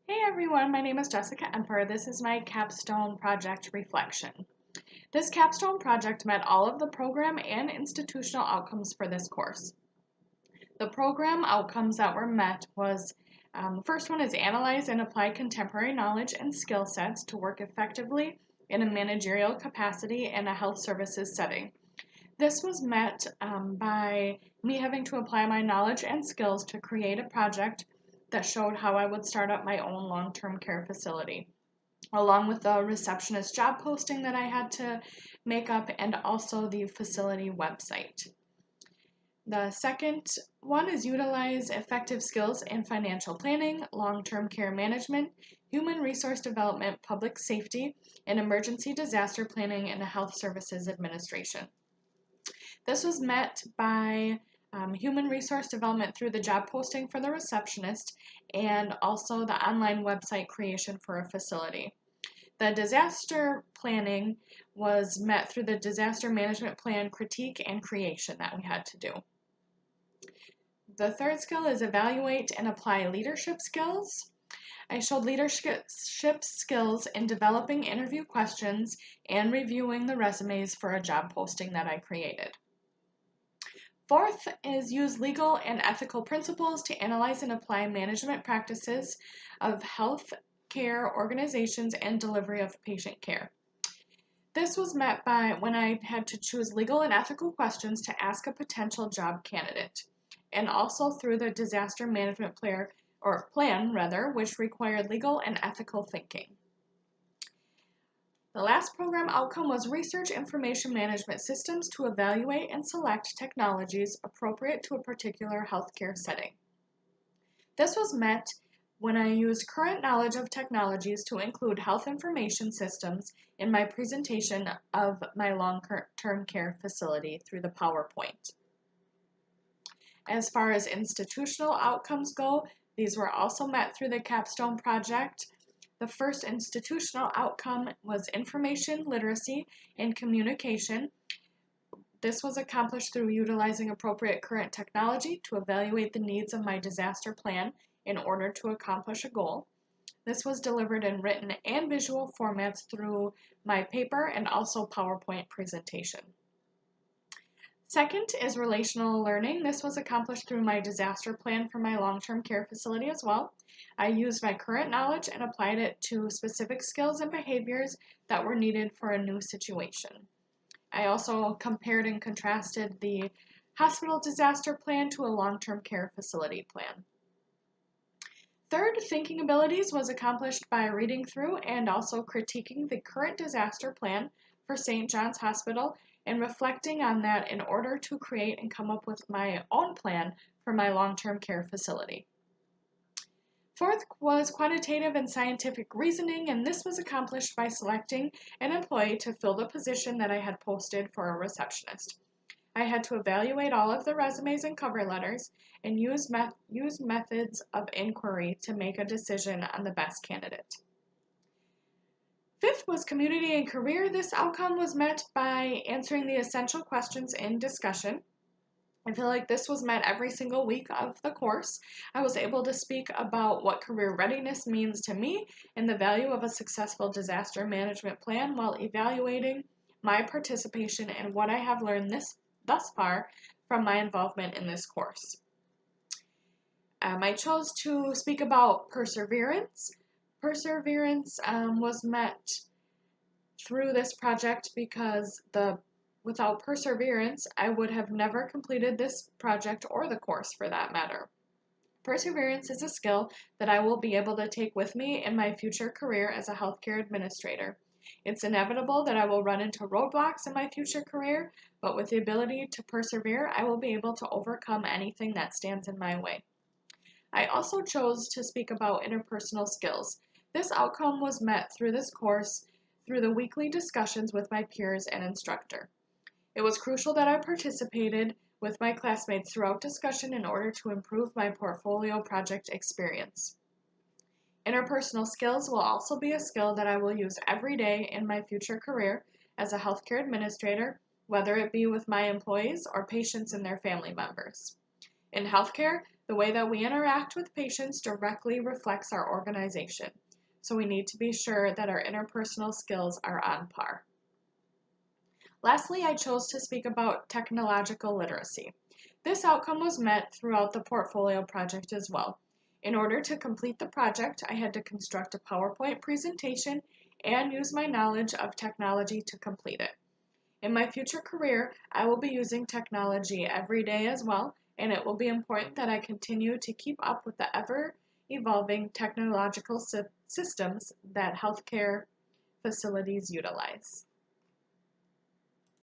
Hey everyone, my name is Jessica Emper. This is my Capstone project reflection. This Capstone project met all of the program and institutional outcomes for this course. The program outcomes that were met was the first one is analyze and apply contemporary knowledge and skill sets to work effectively in a managerial capacity in a health services setting. This was met by me having to apply my knowledge and skills to create a project that showed how I would start up my own long-term care facility, along with the receptionist job posting that I had to make up and also the facility website. The second one is utilize effective skills in financial planning, long-term care management, human resource development, public safety, and emergency disaster planning in the health services administration. This was met by human resource development through the job posting for the receptionist and also the online website creation for a facility. The disaster planning was met through the disaster management plan critique and creation that we had to do. The third skill is evaluate and apply leadership skills. I showed leadership skills in developing interview questions and reviewing the resumes for a job posting that I created. Fourth is use legal and ethical principles to analyze and apply management practices of health care organizations and delivery of patient care. This was met by when I had to choose legal and ethical questions to ask a potential job candidate, and also through the disaster management plan, which required legal and ethical thinking. The last program outcome was research information management systems to evaluate and select technologies appropriate to a particular healthcare setting. This was met when I used current knowledge of technologies to include health information systems in my presentation of my long-term care facility through the PowerPoint. As far as institutional outcomes go, these were also met through the Capstone project. The first institutional outcome was information literacy and communication. This was accomplished through utilizing appropriate current technology to evaluate the needs of my disaster plan in order to accomplish a goal. This was delivered in written and visual formats through my paper and also PowerPoint presentation. Second is relational learning. This was accomplished through my disaster plan for my long-term care facility as well. I used my current knowledge and applied it to specific skills and behaviors that were needed for a new situation. I also compared and contrasted the hospital disaster plan to a long-term care facility plan. Third, thinking abilities was accomplished by reading through and also critiquing the current disaster plan for St. John's Hospital and reflecting on that in order to create and come up with my own plan for my long-term care facility. Fourth was quantitative and scientific reasoning, and this was accomplished by selecting an employee to fill the position that I had posted for a receptionist. I had to evaluate all of the resumes and cover letters and use methods of inquiry to make a decision on the best candidate. Fifth was community and career. This outcome was met by answering the essential questions in discussion. I feel like this was met every single week of the course. I was able to speak about what career readiness means to me and the value of a successful disaster management plan while evaluating my participation and what I have learned thus far from my involvement in this course. I chose to speak about perseverance. Perseverance was met through this project because without perseverance, I would have never completed this project or the course for that matter. Perseverance is a skill that I will be able to take with me in my future career as a healthcare administrator. It's inevitable that I will run into roadblocks in my future career, but with the ability to persevere, I will be able to overcome anything that stands in my way. I also chose to speak about interpersonal skills. This outcome was met through this course through the weekly discussions with my peers and instructor. It was crucial that I participated with my classmates throughout discussion in order to improve my portfolio project experience. Interpersonal skills will also be a skill that I will use every day in my future career as a healthcare administrator, whether it be with my employees or patients and their family members. In healthcare, The way that we interact with patients directly reflects our organization, so we need to be sure that our interpersonal skills are on par. Lastly, I chose to speak about technological literacy. This outcome was met throughout the portfolio project as well. In order to complete the project, I had to construct a PowerPoint presentation and use my knowledge of technology to complete it. In my future career, I will be using technology every day as well, and it will be important that I continue to keep up with the ever-evolving technological systems that healthcare facilities utilize.